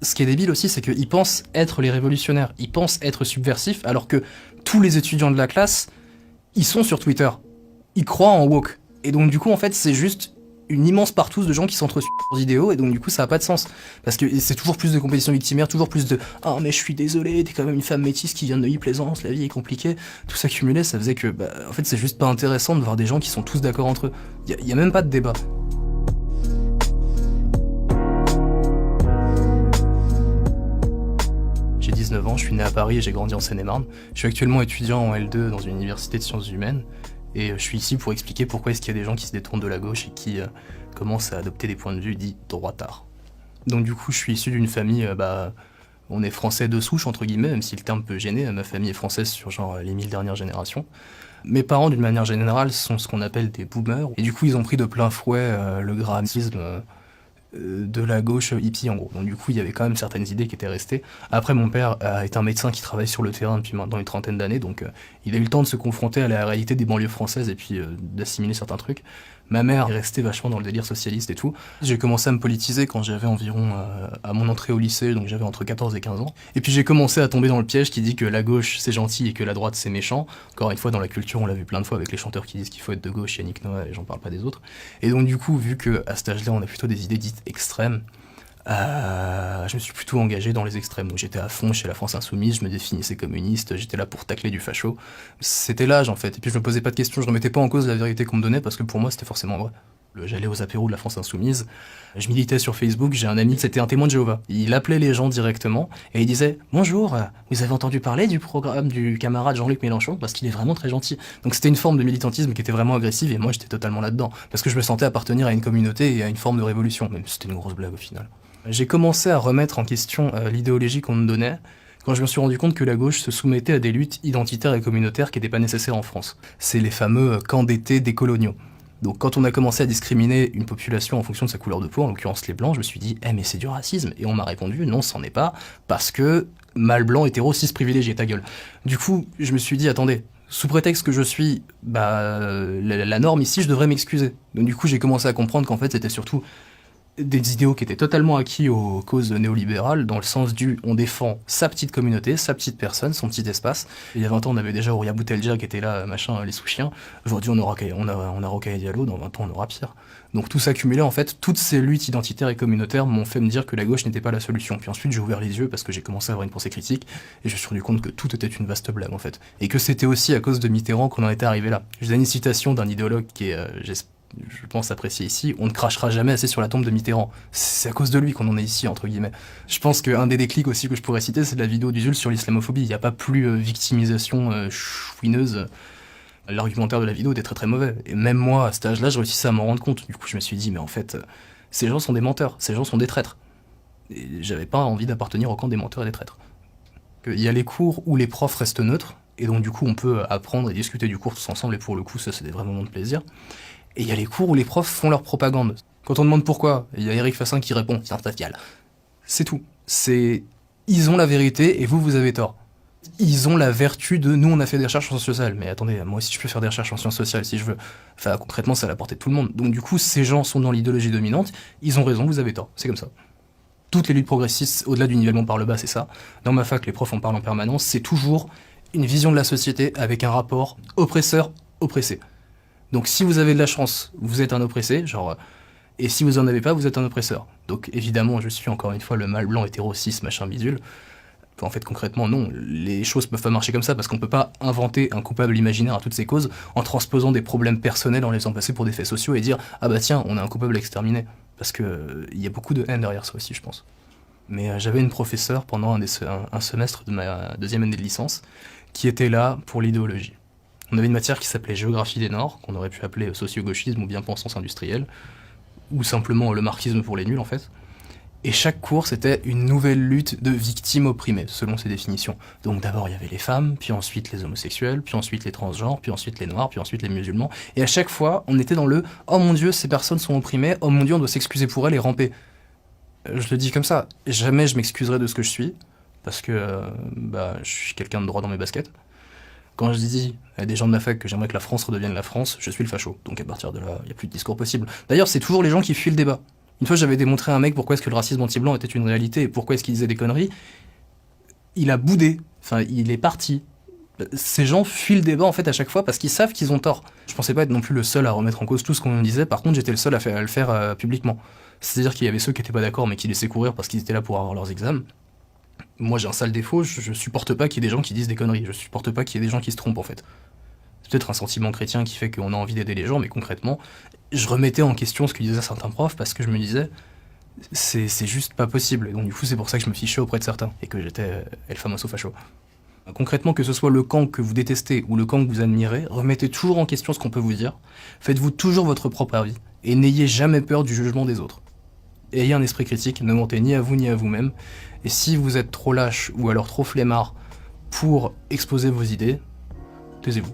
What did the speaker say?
Ce qui est débile aussi, c'est qu'ils pensent être les révolutionnaires, ils pensent être subversifs, alors que tous les étudiants de la classe, ils sont sur Twitter. Ils croient en woke. Et donc du coup, en fait, c'est juste une immense partouze de gens qui s'entresuent leurs idéaux, et donc du coup, ça a pas de sens. Parce que c'est toujours plus de compétition victimaire, toujours plus de « Ah, mais je suis désolé, t'es quand même une femme métisse qui vient de Neuilly-Plaisance, la vie est compliquée. » Tout ça cumulé, ça faisait que, en fait, c'est juste pas intéressant de voir des gens qui sont tous d'accord entre eux. Y a même pas de débat. J'ai 19 ans, je suis né à Paris et j'ai grandi en Seine-et-Marne. Je suis actuellement étudiant en L2 dans une université de sciences humaines. Et je suis ici pour expliquer pourquoi est-ce qu'il y a des gens qui se détournent de la gauche et qui commencent à adopter des points de vue dits droitards. Donc du coup, je suis issu d'une famille, on est français de souche, entre guillemets, même si le terme peut gêner. Ma famille est française sur genre les 1000 dernières générations. Mes parents, d'une manière générale, sont ce qu'on appelle des boomers. Et du coup, ils ont pris de plein fouet le gramisme de la gauche hippie, en gros. Donc du coup, il y avait quand même certaines idées qui étaient restées. Après, mon père est un médecin qui travaille sur le terrain depuis maintenant une trentaine d'années, donc il a eu le temps de se confronter à la réalité des banlieues françaises et puis d'assimiler certains trucs. Ma mère est restée vachement dans le délire socialiste et tout. J'ai commencé à me politiser quand j'avais environ, à mon entrée au lycée, donc j'avais entre 14 et 15 ans. Et puis j'ai commencé à tomber dans le piège qui dit que la gauche c'est gentil et que la droite c'est méchant. Encore une fois, dans la culture, on l'a vu plein de fois avec les chanteurs qui disent qu'il faut être de gauche, Yannick Noah, et j'en parle pas des autres. Et donc du coup, vu qu'à cet âge-là, on a plutôt des idées dites extrêmes, je me suis plutôt engagé dans les extrêmes. Donc j'étais à fond chez la France Insoumise, je me définissais communiste, j'étais là pour tacler du facho. C'était l'âge en fait. Et puis je me posais pas de questions, je remettais pas en cause la vérité qu'on me donnait parce que pour moi c'était forcément vrai. J'allais aux apéros de la France Insoumise, je militais sur Facebook, j'ai un ami, c'était un témoin de Jéhovah. Il appelait les gens directement et il disait « Bonjour, vous avez entendu parler du programme du camarade Jean-Luc Mélenchon parce qu'il est vraiment très gentil. » Donc c'était une forme de militantisme qui était vraiment agressive et moi j'étais totalement là-dedans. Parce que je me sentais appartenir à une communauté et à une forme de révolution, même si c'était une grosse blague au final. J'ai commencé à remettre en question l'idéologie qu'on me donnait quand je me suis rendu compte que la gauche se soumettait à des luttes identitaires et communautaires qui n'étaient pas nécessaires en France. C'est les fameux camps d'été décoloniaux. Donc quand on a commencé à discriminer une population en fonction de sa couleur de peau, en l'occurrence les blancs, je me suis dit « Eh mais c'est du racisme !» Et on m'a répondu « Non, c'en est pas, parce que mâle blanc, hétéro, cis privilégié, ta gueule !» Du coup, je me suis dit « Attendez, sous prétexte que je suis la norme ici, je devrais m'excuser. » Donc du coup, j'ai commencé à comprendre qu'en fait, c'était surtout des idéaux qui étaient totalement acquis aux causes néolibérales, dans le sens du on défend sa petite communauté, sa petite personne, son petit espace. Et il y a 20 ans, on avait déjà Ouria Bouteldia qui était là, machin, les sous-chiens. Aujourd'hui, on a Rocaille Diallo, dans 20 ans, on aura pire. Donc tout s'accumulait, en fait, toutes ces luttes identitaires et communautaires m'ont fait me dire que la gauche n'était pas la solution. Puis ensuite, j'ai ouvert les yeux parce que j'ai commencé à avoir une pensée critique, et je me suis rendu compte que tout était une vaste blague, en fait. Et que c'était aussi à cause de Mitterrand qu'on en était arrivé là. Je donne une citation d'un idéologue qui est, je pense apprécié ici, on ne crachera jamais assez sur la tombe de Mitterrand. C'est à cause de lui qu'on en est ici, entre guillemets. Je pense qu'un des déclics aussi que je pourrais citer, c'est la vidéo d'Usul sur l'islamophobie. Il n'y a pas plus victimisation chouineuse. L'argumentaire de la vidéo était très très mauvais. Et même moi, à cet âge-là, je réussissais à m'en rendre compte. Du coup, je me suis dit, mais en fait, ces gens sont des menteurs, ces gens sont des traîtres. Et j'avais pas envie d'appartenir au camp des menteurs et des traîtres. Il y a les cours où les profs restent neutres, et donc du coup, on peut apprendre et discuter du cours tous ensemble, et pour le coup, ça, c'est des vrais moments de plaisir. Et il y a les cours où les profs font leur propagande. Quand on demande pourquoi, il y a Eric Fassin qui répond, c'est un facial. C'est tout. Ils ont la vérité et vous avez tort. Ils ont la vertu de, nous on a fait des recherches en sciences sociales, mais attendez, moi aussi je peux faire des recherches en sciences sociales si je veux. Enfin, concrètement, c'est à la portée de tout le monde. Donc du coup, ces gens sont dans l'idéologie dominante, ils ont raison, vous avez tort. C'est comme ça. Toutes les luttes progressistes, au-delà du nivellement par le bas, c'est ça. Dans ma fac, les profs en parlent en permanence, c'est toujours une vision de la société avec un rapport oppresseur-oppressé. Donc si vous avez de la chance, vous êtes un oppressé, et si vous en avez pas, vous êtes un oppresseur. Donc évidemment, je suis encore une fois le mâle blanc hétéro cis machin bidule. En fait, concrètement, non, les choses peuvent pas marcher comme ça parce qu'on peut pas inventer un coupable imaginaire à toutes ces causes en transposant des problèmes personnels, en les faisant passer pour des faits sociaux et dire « Ah bah tiens, on a un coupable à exterminer ». Parce que il y a beaucoup de haine derrière ça aussi, je pense. Mais j'avais une professeure pendant un semestre de ma deuxième année de licence qui était là pour l'idéologie. On avait une matière qui s'appelait Géographie des Nords, qu'on aurait pu appeler socio-gauchisme ou bien pensance industrielle, ou simplement le marxisme pour les nuls en fait. Et chaque cours, c'était une nouvelle lutte de victimes opprimées, selon ses définitions. Donc d'abord, il y avait les femmes, puis ensuite les homosexuels, puis ensuite les transgenres, puis ensuite les noirs, puis ensuite les musulmans. Et à chaque fois, on était dans le « Oh mon Dieu, ces personnes sont opprimées, oh mon Dieu, on doit s'excuser pour elles et ramper ». Je le dis comme ça, jamais je m'excuserai de ce que je suis, parce que je suis quelqu'un de droit dans mes baskets. Quand je dis à des gens de ma fac que j'aimerais que la France redevienne la France, je suis le facho. Donc à partir de là, il n'y a plus de discours possible. D'ailleurs, c'est toujours les gens qui fuient le débat. Une fois, j'avais démontré à un mec pourquoi est-ce que le racisme anti-blanc était une réalité et pourquoi est-ce qu'il disait des conneries. Il a boudé. Enfin, il est parti. Ces gens fuient le débat en fait à chaque fois parce qu'ils savent qu'ils ont tort. Je pensais pas être non plus le seul à remettre en cause tout ce qu'on disait, par contre j'étais le seul à le faire publiquement. C'est-à-dire qu'il y avait ceux qui étaient pas d'accord mais qui laissaient courir parce qu'ils étaient là pour avoir leurs examens. Moi j'ai un sale défaut, je supporte pas qu'il y ait des gens qui disent des conneries, je supporte pas qu'il y ait des gens qui se trompent en fait. C'est peut-être un sentiment chrétien qui fait qu'on a envie d'aider les gens, mais concrètement, je remettais en question ce que disaient certains profs parce que je me disais c'est juste pas possible. Et donc du coup c'est pour ça que je me fichais auprès de certains et que j'étais el famoso facho. Concrètement, que ce soit le camp que vous détestez ou le camp que vous admirez, remettez toujours en question ce qu'on peut vous dire, faites-vous toujours votre propre avis, et n'ayez jamais peur du jugement des autres. Ayez un esprit critique, ne mentez ni à vous ni à vous-même, et si vous êtes trop lâche ou alors trop flemmard pour exposer vos idées, taisez-vous.